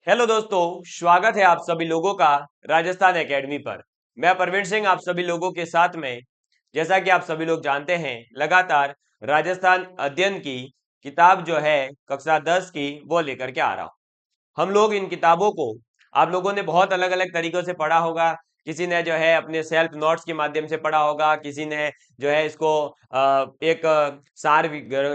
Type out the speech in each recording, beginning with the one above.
Hello दोस्तों, स्वागत है आप सभी लोगों का राजस्थान एकेडमी पर। मैं परवीन सिंह आप सभी लोगों के साथ में, जैसा कि आप सभी लोग जानते हैं, लगातार राजस्थान अध्ययन की किताब जो है कक्षा 10 की वो लेकर के आ रहा हूं। हम लोग इन किताबों को आप लोगों ने बहुत अलग अलग तरीकों से पढ़ा होगा। किसी ने जो है अपने सेल्फ नोट्स के माध्यम से पढ़ा होगा, किसी ने जो है इसको एक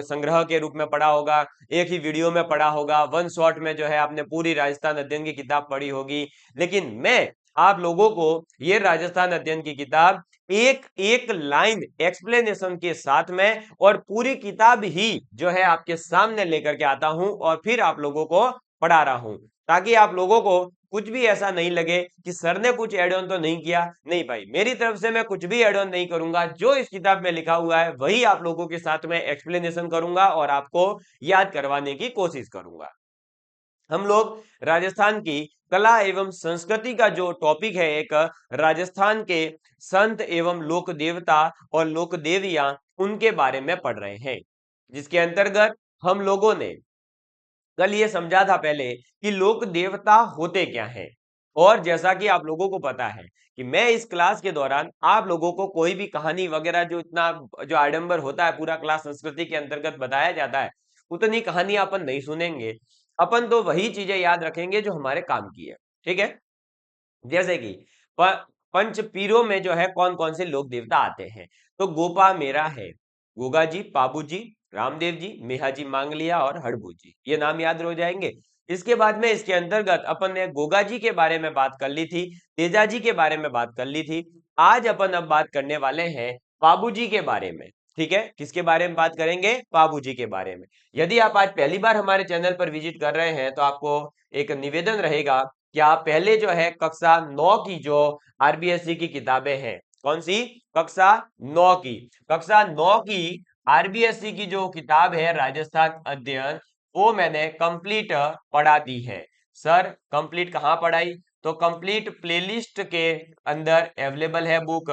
संग्रह के रूप में पढ़ा होगा, एक ही वीडियो में पढ़ा होगा, वन शॉट में जो है आपने पूरी राजस्थान अध्ययन की किताब पढ़ी होगी। लेकिन मैं आप लोगों को ये राजस्थान अध्ययन की किताब एक एक लाइन एक्सप्लेनेशन के साथ में और पूरी किताब ही जो है आपके सामने लेकर के आता हूं और फिर आप लोगों को पढ़ा रहा हूं, ताकि आप लोगों को कुछ भी ऐसा नहीं लगे कि सर ने कुछ एड ऑन तो नहीं किया। नहीं भाई, मेरी तरफ से मैं कुछ भी एड ऑन नहीं करूंगा। जो इस किताब में लिखा हुआ है वही आप लोगों के साथ में एक्सप्लेनेशन करूंगा और आपको याद करवाने की कोशिश करूंगा। हम लोग राजस्थान की कला एवं संस्कृति का जो टॉपिक है, एक राजस्थान के संत एवं लोक देवता और लोक देवियां, उनके बारे में पढ़ रहे हैं, जिसके अंतर्गत हम लोगों ने कल ये समझा था पहले कि लोक देवता होते क्या हैं। और जैसा कि आप लोगों को पता है कि मैं इस क्लास के दौरान आप लोगों को कोई भी कहानी वगैरह जो इतना जो आडंबर होता है पूरा क्लास संस्कृति के अंतर्गत बताया जाता है, उतनी कहानी अपन नहीं सुनेंगे। अपन तो वही चीजें याद रखेंगे जो हमारे काम की है। ठीक है, जैसे कि पंच पीरों में जो है कौन कौन से लोक देवता आते हैं। तो गोपा मेरा है, गोगा जी, पाबू जी, रामदेव जी, मेहाजी मांगलिया और हड़बू जी, ये नाम याद हो जाएंगे। इसके बाद में इसके अंतर्गत अपन ने गोगा जी के बारे में बात कर ली थी, तेजा जी के बारे में बात कर ली थी। आज अपन अब बात करने वाले हैं पाबू जी के बारे में। ठीक है, किसके बारे में बात करेंगे? पाबू जी के बारे में। यदि आप आज पहली बार हमारे चैनल पर विजिट कर रहे हैं तो आपको एक निवेदन रहेगा कि आप पहले जो है कक्षा 9 की जो आरबीएससी की किताबें हैं, कौन सी? कक्षा 9 की। कक्षा 9 की आरबीएससी की जो किताब है राजस्थान अध्ययन, वो मैंने कंप्लीट पढ़ा दी है। सर कंप्लीट कहाँ पढ़ाई? तो कंप्लीट प्लेलिस्ट के अंदर अवेलेबल है बुक,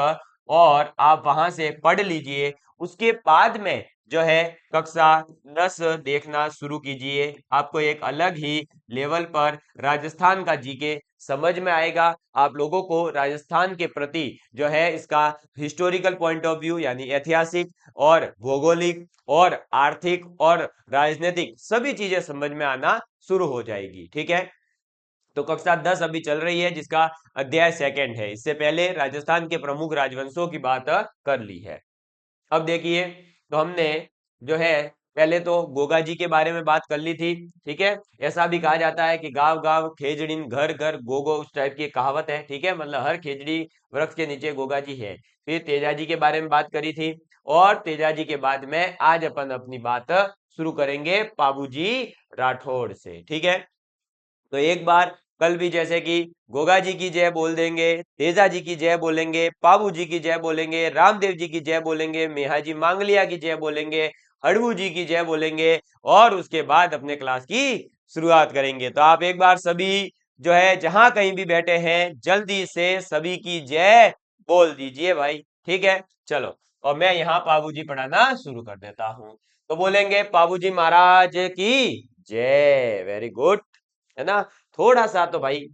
और आप वहां से पढ़ लीजिए। उसके बाद में जो है कक्षा 10 देखना शुरू कीजिए। आपको एक अलग ही लेवल पर राजस्थान का जीके समझ में आएगा। आप लोगों को राजस्थान के प्रति जो है इसका हिस्टोरिकल पॉइंट ऑफ व्यू, यानी ऐतिहासिक और भौगोलिक और आर्थिक और राजनीतिक सभी चीजें समझ में आना शुरू हो जाएगी। ठीक है, तो कक्षा 10 अभी चल रही है, जिसका अध्याय सेकंड है। इससे पहले राजस्थान के प्रमुख राजवंशों की बात कर ली है। अब देखिए, तो हमने जो है पहले तो गोगा जी के बारे में बात कर ली थी। ठीक है, ऐसा भी कहा जाता है कि गांव गांव खेजड़ीन घर घर गोगो, उस टाइप की कहावत है। ठीक है, मतलब हर खेजड़ी वृक्ष के नीचे गोगा जी है। फिर तेजा जी के बारे में बात करी थी, और तेजा जी के बाद में आज अपन अपनी बात शुरू करेंगे पाबू जी राठौड़ से। ठीक है, तो एक बार कल भी जैसे कि गोगा जी की जय बोल देंगे, तेजा जी की जय बोलेंगे, पाबू जी की जय बोलेंगे, रामदेव जी की जय बोलेंगे, मेहाजी मांगलिया की जय बोलेंगे, हड़बू जी की जय बोलेंगे, और उसके बाद अपने क्लास की शुरुआत करेंगे। तो आप एक बार सभी जो है जहां कहीं भी बैठे हैं जल्दी से सभी की जय बोल दीजिए भाई। ठीक है, चलो, और मैं यहाँ पाबू जी पढ़ाना शुरू कर देता हूँ। तो बोलेंगे पाबू जी महाराज की जय। वेरी गुड, है ना? थोड़ा सा तो भाई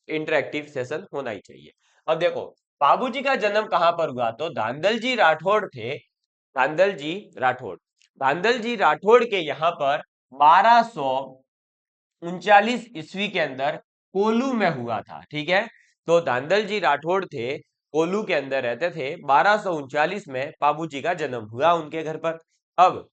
इंटरेक्टिव सेशन होना ही चाहिए। अब देखो, बाबू जी का जन्म कहां पर हुआ? तो धांधल जी राठौड़ थे, धांधल जी राठौड़। धांधल जी राठौड़ के यहाँ पर 1239 ईस्वी के अंदर कोलू में हुआ था। ठीक है, तो धांधल जी राठौड़ थे, कोलू के अंदर रहते थे। 1239 में बाबू जी का जन्म हुआ उनके घर पर। अब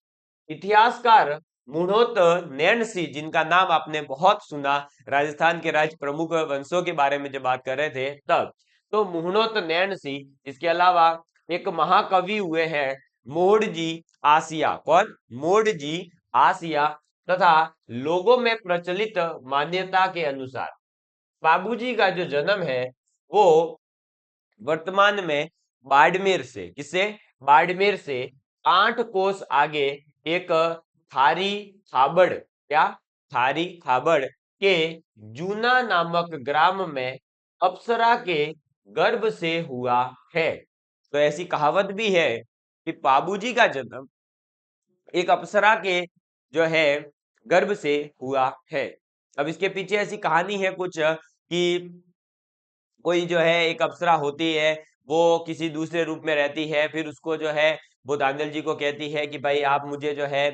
इतिहासकार मुणोत नैन सिंह, जिनका नाम आपने बहुत सुना राजस्थान के राज प्रमुख वंशों के बारे में जब बात कर रहे थे तब, तो मुहणोत नैन सिंह, इसके अलावा एक महाकवि हुए हैं मोड़ जी आसिया। कौन? मोड़ जी आसिया। तथा लोगों में प्रचलित मान्यता के अनुसार बाबूजी का जो जन्म है वो वर्तमान में बाड़मेर से, किससे? बाड़मेर से 8 कोस आगे एक थारी खाबड़, क्या? थारी खाबड़ के जूना नामक ग्राम में अप्सरा के गर्भ से हुआ है। तो ऐसी कहावत भी है कि बाबूजी का जन्म एक अप्सरा के जो है गर्भ से हुआ है। अब इसके पीछे ऐसी कहानी है कुछ कि कोई जो है एक अप्सरा होती है, वो किसी दूसरे रूप में रहती है, फिर उसको जो है वो धांधल जी को कहती है कि भाई आप मुझे जो है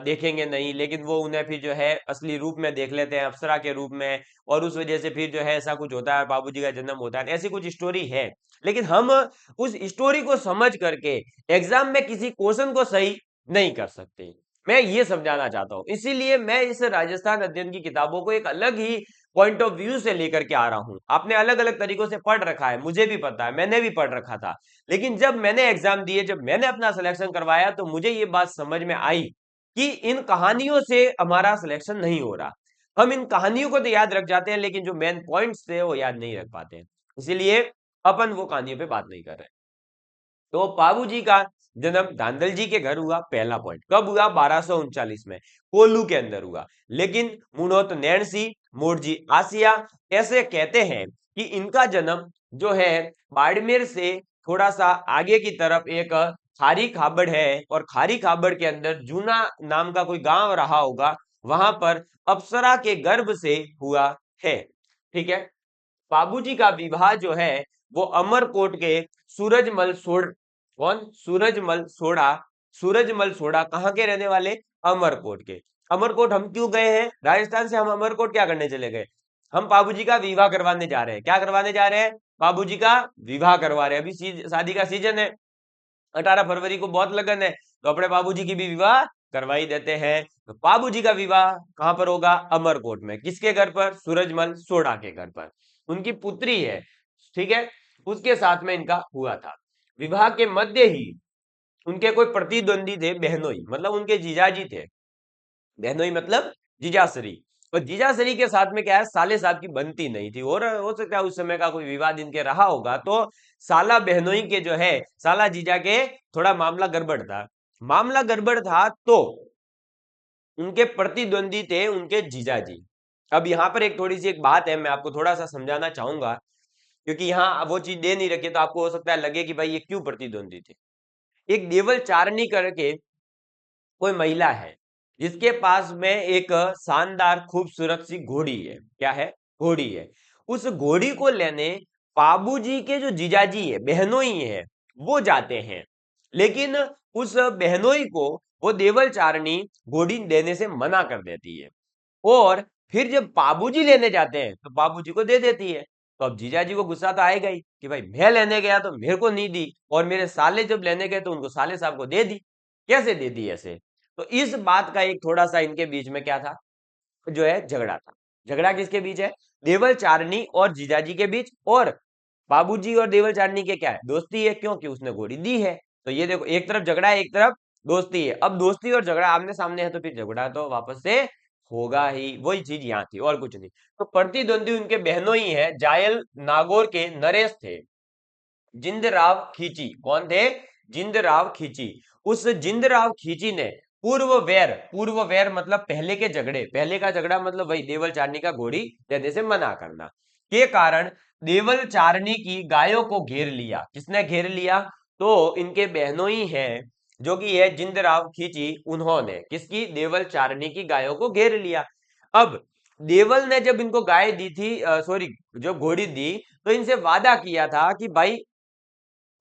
देखेंगे नहीं, लेकिन वो उन्हें फिर जो है असली रूप में देख लेते हैं, अप्सरा के रूप में, और उस वजह से फिर जो है ऐसा कुछ होता है, बाबूजी का जन्म होता है, ऐसी कुछ स्टोरी है। लेकिन हम उस स्टोरी को समझ करके एग्जाम में किसी क्वेश्चन को सही नहीं कर सकते, मैं ये समझाना चाहता हूँ। इसीलिए मैं इस राजस्थान अध्ययन की किताबों को एक अलग ही पॉइंट ऑफ व्यू से लेकर के आ रहा हूं। आपने अलग अलग तरीकों से पढ़ रखा है, मुझे भी पता है, मैंने भी पढ़ रखा था, लेकिन जब मैंने एग्जाम दिए, जब मैंने अपना सिलेक्शन करवाया, तो मुझे ये बात समझ में आई कि इन कहानियों से हमारा सिलेक्शन नहीं हो रहा। हम इन कहानियों को तो याद रख जाते हैं, लेकिन जो मेन पॉइंट्स थे वो याद नहीं रख पाते हैं, इसीलिए अपन वो कहानियों पे बात नहीं कर रहे। तो पाबू जी का जन्म धांधल जी के घर हुआ, पहला पॉइंट। कब हुआ? 1239 में, कोल्लू के अंदर हुआ। लेकिन मुनोत नैणसी, मोरजी आसिया ऐसे कहते हैं कि इनका जन्म जो है बाड़मेर से थोड़ा सा आगे की तरफ एक खारी खाबड़ है, और खारी खाबड़ के अंदर जूना नाम का कोई गांव रहा होगा, वहां पर अप्सरा के गर्भ से हुआ है। ठीक है। बाबूजी का विवाह जो है वो अमरकोट के सूरजमल सोड़, कौन? सूरजमल सोड़ा। सूरजमल सोड़ा कहाँ के रहने वाले? अमरकोट के। अमरकोट हम क्यों गए हैं? राजस्थान से हम अमरकोट क्या करने चले गए? हम बाबूजी का विवाह करवाने जा रहे हैं। क्या करवाने जा रहे हैं? बाबूजी का विवाह करवा रहे हैं। अभी शादी का सीजन है, 18 फरवरी को बहुत लगन है, तो अपने बाबूजी की भी विवाह करवा ही देते हैं। तो बाबूजी का विवाह कहां पर होगा? अमरकोट में। किसके घर पर? सूरजमल सोड़ा के घर पर। उनकी पुत्री है, ठीक है, उसके साथ में इनका हुआ था। विवाह के मध्य ही उनके कोई प्रतिद्वंदी थे, बहनोई, मतलब उनके जीजाजी थे। बहनोई मतलब जीजाश्री। और जीजाश्री के साथ में क्या है, साले साहब की बनती नहीं थी, और हो सकता है उस समय का कोई विवाद इनके रहा होगा, तो साला बहनोई के जो है, साला जीजा के थोड़ा मामला गड़बड़ था। मामला गड़बड़ था तो उनके प्रतिद्वंदी थे उनके जीजाजी। अब यहाँ पर एक थोड़ी सी एक बात है, मैं आपको थोड़ा सा समझाना चाहूंगा, क्योंकि यहाँ वो चीज दे नहीं रखी, तो आपको हो सकता है लगे कि भाई ये क्यों प्रतिद्वंदी थे। एक देवल चारनी करके कोई महिला है, जिसके पास में एक शानदार खूबसूरत सी घोड़ी है। क्या है? घोड़ी है। उस घोड़ी को लेने बाबूजी के जो जीजाजी है, बहनोई है, वो जाते हैं। लेकिन उस बहनोई को वो देवल चारनी घोड़ी देने से मना कर देती है, और फिर जब बाबूजी लेने जाते हैं तो बाबूजी को दे देती है। तो अब जीजाजी को गुस्सा तो आएगा ही कि भाई मैं लेने गया तो मेरे को नहीं दी, और मेरे साले जब लेने गए तो उनको साले साहब को दे दी। कैसे दे दी ऐसे? तो इस बात का एक थोड़ा सा इनके बीच में क्या था, जो है झगड़ा था। झगड़ा किसके बीच है? देवल चारनी और जीजाजी के बीच। और बाबूजी और देवल चारनी के क्या है? दोस्ती है, क्योंकि उसने घोड़ी दी है। तो ये देखो, एक तरफ झगड़ा है, एक तरफ दोस्ती है। अब दोस्ती और झगड़ा आमने सामने है, तो फिर झगड़ा तो वापस से होगा ही। वही चीज यहाँ थी और कुछ नहीं। तो प्रतिद्वंदी उनके बहनों ही है, जायल नागौर के नरेश थे, जिंदराव खींची। कौन थे? जिंदराव खींची। उस जिंदराव खींची ने पूर्व वैर मतलब पहले के झगड़े, पहले का झगड़ा मतलब वही देवल चारनी का घोड़ी देने से मना करना के कारण देवल चारनी की गायों को घेर लिया। किसने घेर लिया? तो इनके बहनों ही है, जो कि है जिंदराव खींची, उन्होंने किसकी? देवल चारनी की गायों को घेर लिया। अब देवल ने जब इनको गाय दी थी, सॉरी, जो घोड़ी दी, तो इनसे वादा किया था कि भाई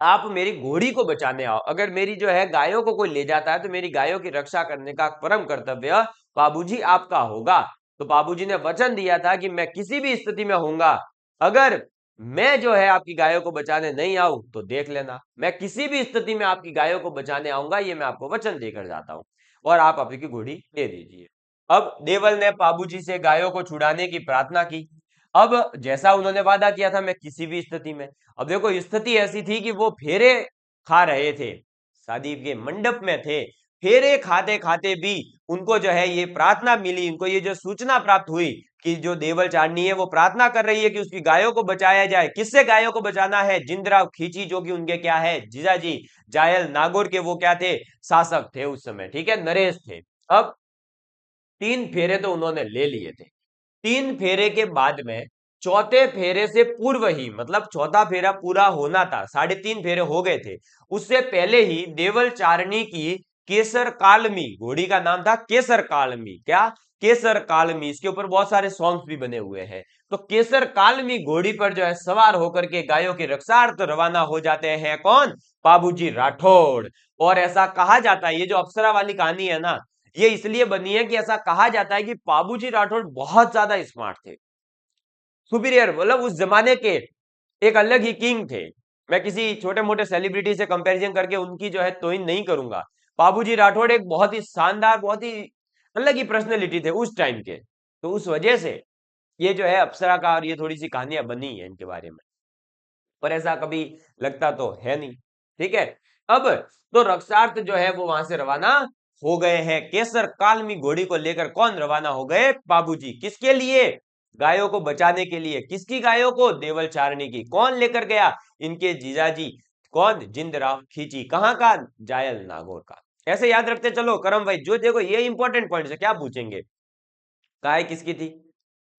आप मेरी घोड़ी को बचाने आओ। अगर मेरी जो है गायों को कोई ले जाता है तो मेरी गायों की रक्षा करने का परम कर्तव्य बाबूजी आपका होगा। तो बाबूजी ने वचन दिया था कि मैं किसी भी स्थिति में होऊंगा, अगर मैं जो है आपकी गायों को बचाने नहीं आऊं तो देख लेना, मैं किसी भी स्थिति में आपकी गायों को बचाने आऊंगा, ये मैं आपको वचन देकर जाता हूं, और आप आपकी घोड़ी दे दीजिए। अब देवल ने बाबूजी से गायों को छुड़ाने की प्रार्थना की। अब जैसा उन्होंने वादा किया था, मैं किसी भी स्थिति में, अब देखो स्थिति ऐसी थी कि वो फेरे खा रहे थे, शादी के मंडप में थे, फेरे खाते खाते भी उनको जो है ये प्रार्थना मिली, उनको ये जो सूचना प्राप्त हुई कि जो देवल चांदनी है वो प्रार्थना कर रही है कि उसकी गायों को बचाया जाए। किससे गायों को बचाना है? जिंदराव खींची, जो कि उनके क्या है? जीजाजी। जायल नागौर के वो क्या थे? शासक थे उस समय, ठीक है, नरेश थे। अब 3 फेरे तो उन्होंने ले लिए थे। 3 फेरे के बाद में चौथे फेरे से पूर्व ही, मतलब चौथा फेरा पूरा होना था, 3.5 फेरे हो गए थे, उससे पहले ही देवल चारणी की केसर कालमी, घोड़ी का नाम था केसर कालमी। क्या? केसर कालमी, इसके ऊपर बहुत सारे सॉन्ग्स भी बने हुए हैं। तो केसर कालमी घोड़ी पर जो है सवार होकर के गायों के रक्षार्थ रवाना हो जाते हैं कौन? बाबूजी राठौड़। और ऐसा कहा जाता है, ये जो अप्सरा वाली कहानी है ना, ये इसलिए बनी है कि ऐसा कहा जाता है कि बाबूजी राठौड़ बहुत ज्यादा स्मार्ट थे, सुपीरियर, मतलब उस जमाने के एक अलग ही किंग थे। मैं किसी छोटे मोटे सेलिब्रिटी से कंपैरिजन करके उनकी जो है तोहिन नहीं करूंगा। बाबूजी राठौड़ एक बहुत ही शानदार, बहुत ही अलग ही पर्सनैलिटी थे उस टाइम के। तो उस वजह से ये जो है अप्सरा का, और ये थोड़ी सी कहानियां बनी है इनके बारे में, पर ऐसा कभी लगता तो है नहीं। ठीक है, अब तो रक्षार्थ जो है वो वहां से रवाना हो गए हैं। केसर कालमी घोड़ी को लेकर कौन रवाना हो गए? बाबूजी। किसके लिए? गायों को बचाने के लिए। किसकी गायों को? देवल चारणी की। कौन लेकर गया? इनके जीजाजी। कौन? जिंदराव खींची। कहां का? जायल नागौर का। ऐसे याद रखते चलो करम भाई, जो देखो ये इंपॉर्टेंट पॉइंट है। क्या पूछेंगे? गाय किसकी थी?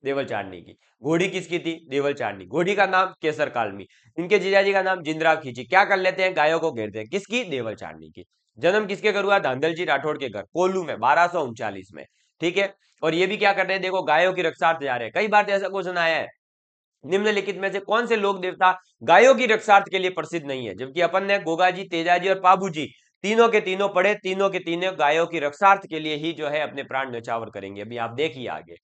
देवल चारणी की। घोड़ी किसकी थी? देवल चारणी। घोड़ी का नाम केसर कालमी। इनके जीजाजी का नाम जिंदराव खींची। क्या कर लेते हैं? गायों को घेरते हैं। किसकी? देवल चारणी की। जन्म किसके घर हुआ? धांधल जी राठौड़ के घर, कोल्लू में 1239 में। ठीक है, और ये भी क्या कर रहे हैं? देखो, गायों की रक्षार्थ जा रहे हैं। कई बार तो ऐसा क्वेश्चन आया है, निम्नलिखित में से कौन से लोक देवता गायों की रक्षार्थ के लिए प्रसिद्ध नहीं है? जबकि अपन ने गोगाजी, तेजाजी और पाबूजी तीनों के तीनों पढ़े, तीनों के तीनों गायों की रक्षार्थ के लिए ही जो है अपने प्राण न्यौछावर करेंगे। अभी आप देखिए आगे।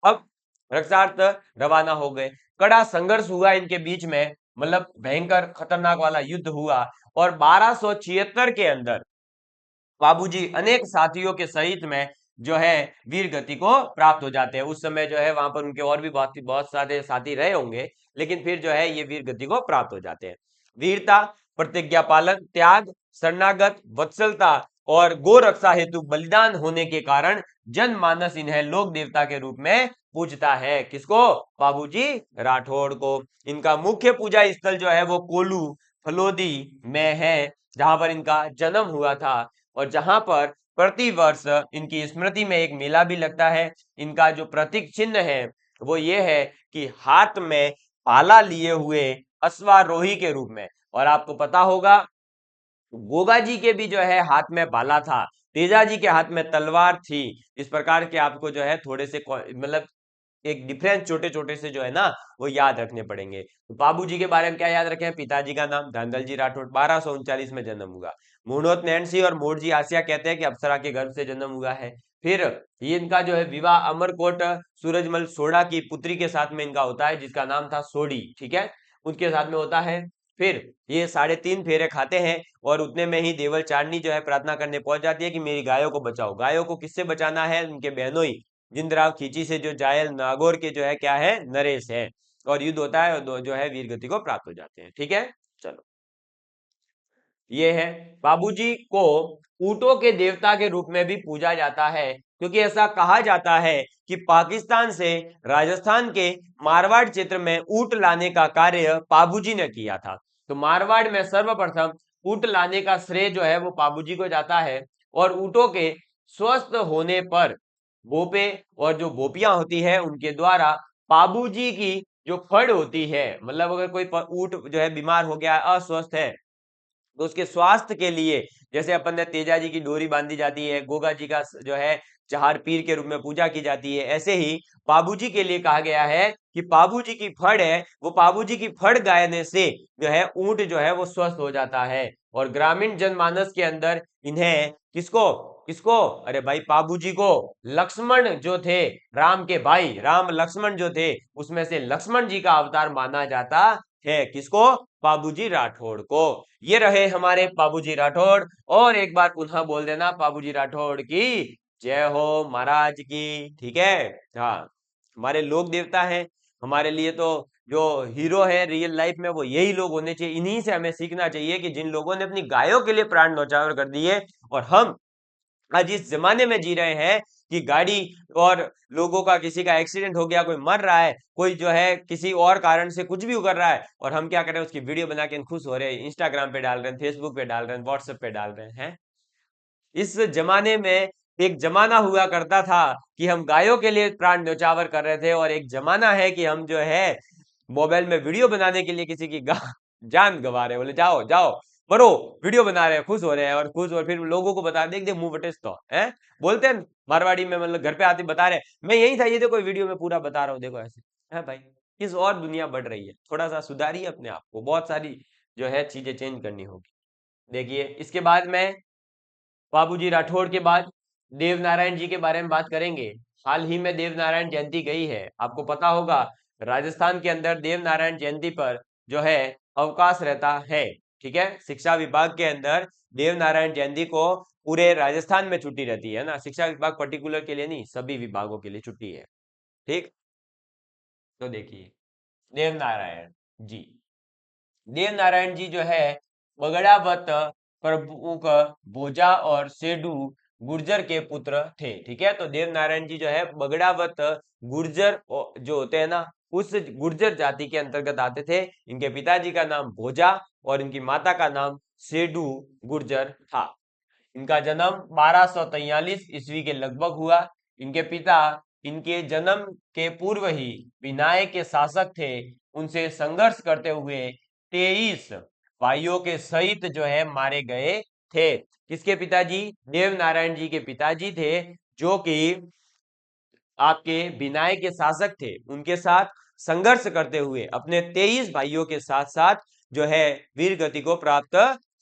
अब रक्षार्थ रवाना हो गए, कड़ा संघर्ष हुआ इनके बीच में, मतलब भयंकर खतरनाक वाला युद्ध हुआ। और 1276 के अंदर बाबूजी अनेक साथियों के सहित में जो है वीर गति को प्राप्त हो जाते हैं। उस समय जो है वहां पर उनके और भी बहुत बहुत सारे साथी रहे होंगे, लेकिन फिर जो है ये वीर गति को प्राप्त हो जाते हैं। वीरता, प्रतिज्ञा पालन, त्याग, शरणागत, वत्सलता और गो रक्षा हेतु बलिदान होने के कारण जनमानस इन्हें लोक देवता के रूप में पूजता है। किसको? बाबूजी राठौड़ को। इनका मुख्य पूजा स्थल जो है वो कोल्लू फलोदी में है, जहां पर इनका जन्म हुआ था, और जहां पर प्रति वर्ष इनकी स्मृति में एक मेला भी लगता है। इनका जो प्रतीक चिन्ह है वो ये है कि हाथ में भाला लिए हुए अश्वारोही के रूप में। और आपको पता होगा गोगा जी के भी जो है हाथ में भाला था, तेजा जी के हाथ में तलवार थी। इस प्रकार के आपको जो है थोड़े से मतलब एक डिफरेंस छोटे छोटे से जो है ना वो याद रखने पड़ेंगे। तो बाबूजी के बारे में क्या याद रखें? पिताजी का नाम धांधल जी राठौड़, 1239 में जन्म हुआ। मुनोत नैन्सी और मोड़जी आसिया कहते हैं कि अप्सरा के गर्भ से जन्म हुआ है। फिर ये इनका जो है विवाह अमरकोट सूरजमल सोडा की पुत्री के साथ में इनका होता है, जिसका नाम था सोडी। ठीक है, उनके साथ में होता है। फिर ये 3.5 फेरे खाते हैं, और उतने में ही देवल चारनी जो है प्रार्थना करने पहुंच जाती है कि मेरी गायों को बचाओ। गायों को किससे बचाना है? उनके बहनोई जिंदराव खींची से, जो जायल नागौर के जो है क्या है? नरेश है। और युद्ध होता है, और जो है वीर गति को प्राप्त हो जाते हैं। ठीक है, चलो ये है। बाबूजी को ऊंटों के देवता के रूप में भी पूजा जाता है, क्योंकि ऐसा कहा जाता है कि पाकिस्तान से राजस्थान के मारवाड़ क्षेत्र में ऊंट लाने का कार्य बाबूजी ने किया था। तो मारवाड़ में सर्वप्रथम ऊंट लाने का श्रेय जो है वो बाबूजी को जाता है। और ऊंटों के स्वस्थ होने पर बोपे और जो बोपियां होती है उनके द्वारा बाबूजी की जो फड़ होती है, मतलब अगर कोई ऊंट जो है बीमार हो गया, अस्वस्थ है, तो उसके स्वास्थ्य के लिए, जैसे अपन ने तेजा जी की डोरी बांधी जाती है, गोगा जी का जो है चार पीर के रूप में पूजा की जाती है, ऐसे ही बाबूजी के लिए कहा गया है कि बाबूजी की फड़ है, वो बाबूजी की फड़ गायने से जो है ऊंट जो है वो स्वस्थ हो जाता है। और ग्रामीण जनमानस के अंदर इन्हें किसको किसको? अरे भाई बाबूजी को लक्ष्मण जो थे, राम के भाई, राम लक्ष्मण जो थे, उसमें से लक्ष्मण जी का अवतार माना जाता है। किसको? बाबूजी राठौड़ को। ये रहे हमारे बाबूजी राठौड़। और एक बार पुनः बोल देना, बाबूजी राठौड़ की जय हो महाराज की। ठीक है, हाँ, हमारे लोक देवता हैं। हमारे लिए तो जो हीरो है रियल लाइफ में वो यही लोग होने चाहिए। इन्हीं से हमें सीखना चाहिए कि जिन लोगों ने अपनी गायों के लिए प्राण न्यौछावर कर दिए, और हम आज इस जमाने में जी रहे हैं कि गाड़ी और लोगों का, किसी का एक्सीडेंट हो गया, कोई मर रहा है, कोई जो है किसी और कारण से कुछ भी कर रहा है, और हम क्या कर रहे हैं? उसकी वीडियो बना के खुश हो रहे हैं, इंस्टाग्राम पे डाल रहे हैं, फेसबुक पे डाल रहे हैं, व्हाट्सएप पे डाल रहे हैं। इस जमाने में एक जमाना हुआ करता था कि हम गायों के लिए प्राण न्यौछावर कर रहे थे, और एक जमाना है कि हम जो है मोबाइल में वीडियो बनाने के लिए किसी की जान गंवा रहे हैं। बोले जाओ जाओ, बरो वीडियो बना रहे हैं, खुश हो रहे हैं, और खुश और फिर लोगों को बता देख मुंह बटेस तो है बोलते हैं मारवाड़ी में, मतलब घर पे आते बता रहे हैं मैं यही था, ये देखो वीडियो में पूरा बता रहा हूँ, देखो ऐसे है भाई। इस और दुनिया बढ़ रही है, थोड़ा सा सुधारिए अपने आप को, बहुत सारी जो है चीजें चेंज करनी होगी। देखिए इसके बाद में बाबूजी राठौड़ के बाद देव नारायण जी के बारे में बात करेंगे। हाल ही में देव नारायण जयंती गई है, आपको पता होगा राजस्थान के अंदर देव नारायण जयंती पर जो है अवकाश रहता है। ठीक है, शिक्षा विभाग के अंदर देव नारायण जयंती को पूरे राजस्थान में छुट्टी रहती है ना, शिक्षा विभाग पर्टिकुलर के लिए नहीं, सभी विभागों के लिए छुट्टी है। ठीक, तो देखिए देव नारायण जी, देव नारायण जी जो है बगड़ावत प्रमुख भोजा और सेडू गुर्जर के पुत्र थे। ठीक है, तो देव नारायण जी जो है बगड़ावत गुर्जर जो होते हैं ना, उस गुर्जर जाति के अंतर्गत आते थे। इनके पिताजी का नाम भोजा और इनकी माता का नाम सेडू गुर्जर था। इनका जन्म 1243 ईस्वी के लगभग हुआ। इनके पिता इनके जन्म के पूर्व ही विनाय के शासक थे, उनसे संघर्ष करते हुए 23 भाइयों के सहित जो है मारे गए थे। किसके पिताजी? देव नारायण जी के पिताजी थे, जो कि आपके विनाय के शासक थे। उनके साथ संघर्ष करते हुए अपने 23 भाइयों के साथ साथ जो है वीर गति को प्राप्त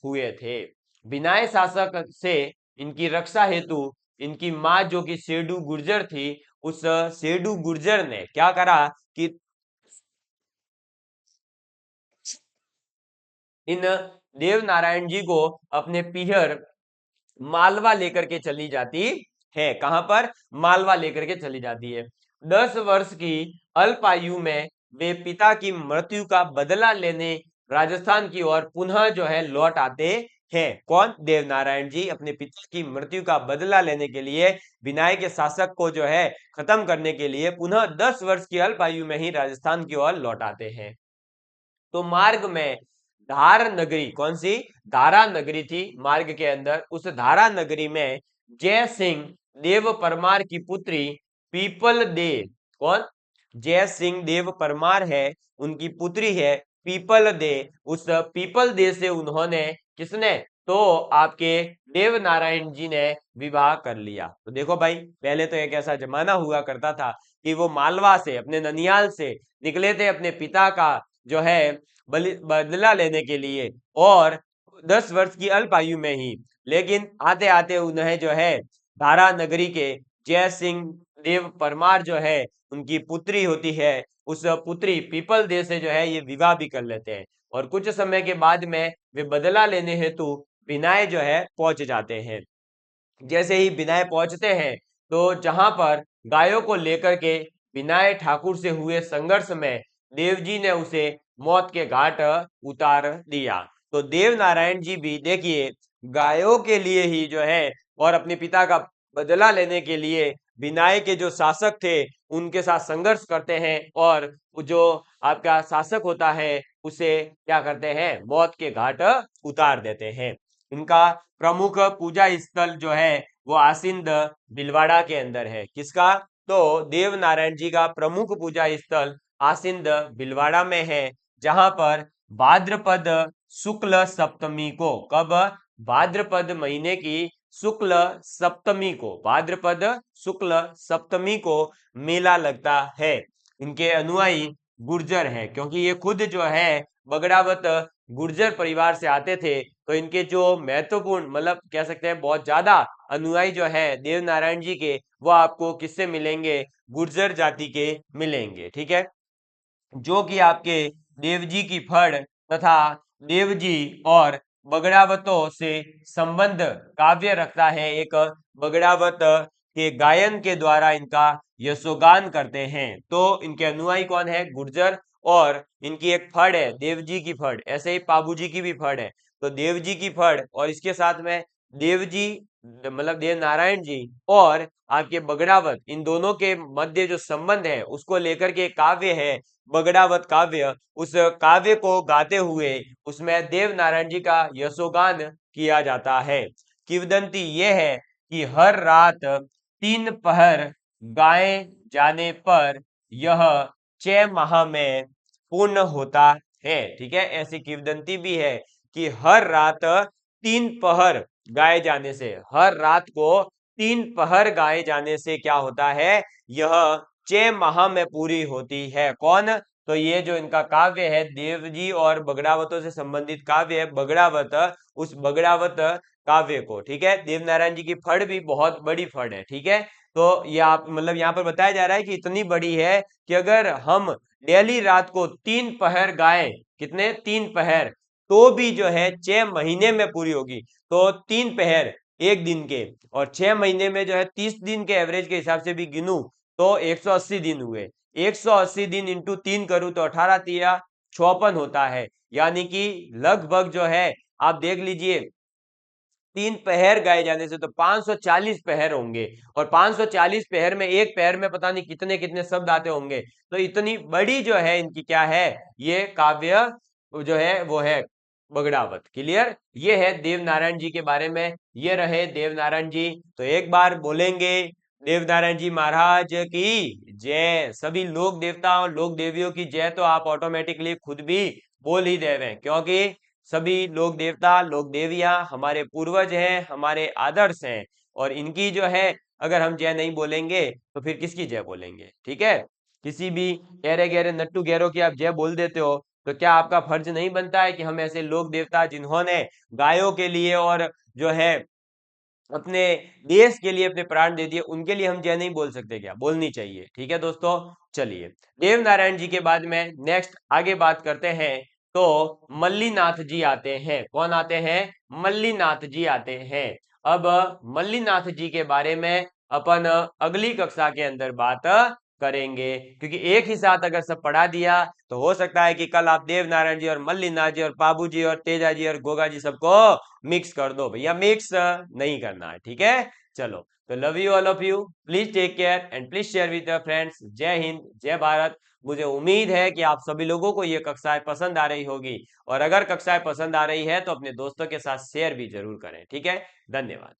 हुए थे। विनाय शासक से इनकी रक्षा हेतु इनकी मां जो कि सेडू गुर्जर थी, उस सेडू गुर्जर ने क्या करा कि इन देव नारायण जी को अपने पीहर मालवा लेकर के चली जाती है। कहां पर? मालवा लेकर के चली जाती है। 10 वर्ष की अल्पायु में वे पिता की मृत्यु का बदला लेने राजस्थान की ओर पुनः जो है लौट आते हैं। कौन? देव नारायण जी अपने पिता की मृत्यु का बदला लेने के लिए, विनायक के शासक को जो है खत्म करने के लिए पुनः 10 वर्ष की अल्पायु में ही राजस्थान की ओर लौट आते हैं। तो मार्ग में धार नगरी, कौन सी? धारा नगरी थी मार्ग के अंदर। उस धारा नगरी में जय सिंह देव परमार की पुत्री पीपल दे, कौन? जय सिंह देव परमार है, उनकी पुत्री है पीपल दे। उस पीपल दे से उन्होंने, किसने? तो आपके देव नारायण जी ने विवाह कर लिया। तो देखो भाई, पहले तो एक ऐसा जमाना हुआ करता था कि वो मालवा से, अपने ननियाल से निकले थे अपने पिता का जो है बदला लेने के लिए, और 10 वर्ष की अल्पायु में ही, लेकिन आते आते उन्हें जो है धारा नगरी के जय सिंह देव परमार जो है उनकी पुत्री होती है, उस पुत्री पीपल दे से जो है ये विवाह भी कर लेते हैं। और कुछ समय के बाद में वे बदला लेने हेतु बिनाए जो है पहुंच जाते हैं। जैसे ही बिनाए पहुंचते हैं, तो जहां पर गायों को लेकर के बिनाए ठाकुर से हुए संघर्ष में देवजी ने उसे मौत के घाट उतार दिया। तो देव नारायण जी भी देखिए गायों के लिए ही जो है और अपने पिता का बदला लेने के लिए बिनाए के जो शासक थे उनके साथ संघर्ष करते हैं, और जो आपका शासक होता है उसे क्या करते हैं? मौत के घाट उतार देते हैं। इनका प्रमुख पूजा स्थल जो है वो आसिंद भीलवाड़ा के अंदर है। किसका? तो देव नारायण जी का प्रमुख पूजा स्थल आसिंद भीलवाड़ा में है, जहां पर भाद्रपद शुक्ल सप्तमी को, कब? भाद्रपद महीने की शुक्ल सप्तमी को, भाद्रपद शुक्ल सप्तमी को मेला लगता है। इनके अनुयायी गुर्जर हैं, क्योंकि ये खुद जो है बगड़ावत गुर्जर परिवार से आते थे, तो इनके जो महत्वपूर्ण, मतलब कह सकते हैं बहुत ज्यादा अनुयायी जो है देव नारायण जी के, वो आपको किससे मिलेंगे? गुर्जर जाति के मिलेंगे। ठीक है, जो कि आपके देवजी की फड़ तथा देवजी और बगड़ावतों से संबंध काव्य रखता है। एक बगड़ावत के गायन के द्वारा इनका यशोगान करते हैं। तो इनके अनुयायी कौन है? गुर्जर। और इनकी एक फड़ है देवजी की फड़, ऐसे ही पाबूजी की भी फड़ है। तो देवजी की फड़ और इसके साथ में देवजी, मतलब देव नारायण जी और आपके बगड़ावत, इन दोनों के मध्य जो संबंध है उसको लेकर के काव्य है बगड़ावत काव्य। उस काव्य को गाते हुए उसमें देव नारायण जी का यशोगान किया जाता है। किंवदंती यह है कि हर रात 3 पहर गाए जाने पर यह 6 माह में पूर्ण होता है। ठीक है, ऐसी किंवदंती भी है कि हर रात 3 पहर गाए जाने से, हर रात को 3 पहर गाए जाने से क्या होता है, यह 6 माह में पूरी होती है। कौन? तो ये जो इनका काव्य है, देवजी और बगड़ावतों से संबंधित काव्य है बगड़ावत, उस बगड़ावत काव्य को, ठीक है, देवनारायण जी की फड़ भी बहुत बड़ी फड़ है, ठीक है। तो ये आप मतलब यहाँ पर बताया जा रहा है कि इतनी बड़ी है कि अगर हम डेली रात को 3 पहर गाएं, कितने? 3 पहर, तो भी जो है 6 महीने में पूरी होगी। तो 3 पहर एक दिन के, और 6 महीने में जो है 30 दिन के एवरेज के हिसाब से भी गिनूं तो 180 दिन हुए। 180 दिन इंटू 3 करूं तो 18 तिया 56 होता है। यानी कि लगभग जो है आप देख लीजिए 3 पहर गाए जाने से तो 540 पहर होंगे, और 540 पहर में एक पहर में पता नहीं कितने कितने शब्द आते होंगे। तो इतनी बड़ी जो है इनकी क्या है, ये काव्य जो है वो है बगड़ावत। क्लियर? ये है देवनारायण जी के बारे में, ये रहे देवनारायण जी। तो एक बार बोलेंगे देवनारायण जी महाराज की जय। सभी लोक देवताओं लोक देवियों की जय तो आप ऑटोमेटिकली खुद भी बोल ही दे रहे हैं, क्योंकि सभी लोक देवता लोक देवियां हमारे पूर्वज हैं, हमारे आदर्श हैं, और इनकी जो है अगर हम जय नहीं बोलेंगे तो फिर किसकी जय बोलेंगे? ठीक है, किसी भी गहरे गहरे नट्टू गहरों की आप जय बोल देते हो, तो क्या आपका फर्ज नहीं बनता है कि हम ऐसे लोक देवता जिन्होंने गायों के लिए और जो है अपने देश के लिए अपने प्राण दे दिए, उनके लिए हम जय नहीं बोल सकते? क्या बोलनी चाहिए? ठीक है दोस्तों, चलिए देवनारायण जी के बाद में नेक्स्ट आगे बात करते हैं। तो मल्लीनाथ जी आते हैं। कौन आते हैं? मल्लीनाथ जी आते हैं। अब मल्लीनाथ जी के बारे में अपन अगली कक्षा के अंदर बात करेंगे, क्योंकि एक ही साथ अगर सब पढ़ा दिया तो हो सकता है कि कल आप देवनारायण जी और मल्लीनाथ जी और बाबू जी और तेजा जी और गोगा जी सबको मिक्स कर दो। भैया मिक्स नहीं करना है, ठीक है। चलो, तो love you all of you, please take care and please share with your friends. जय हिंद, जय भारत। मुझे उम्मीद है कि आप सभी लोगों को ये कक्षाएं पसंद आ रही होगी, और अगर कक्षाएं पसंद आ रही है तो अपने दोस्तों के साथ शेयर भी जरूर करें, ठीक है। धन्यवाद।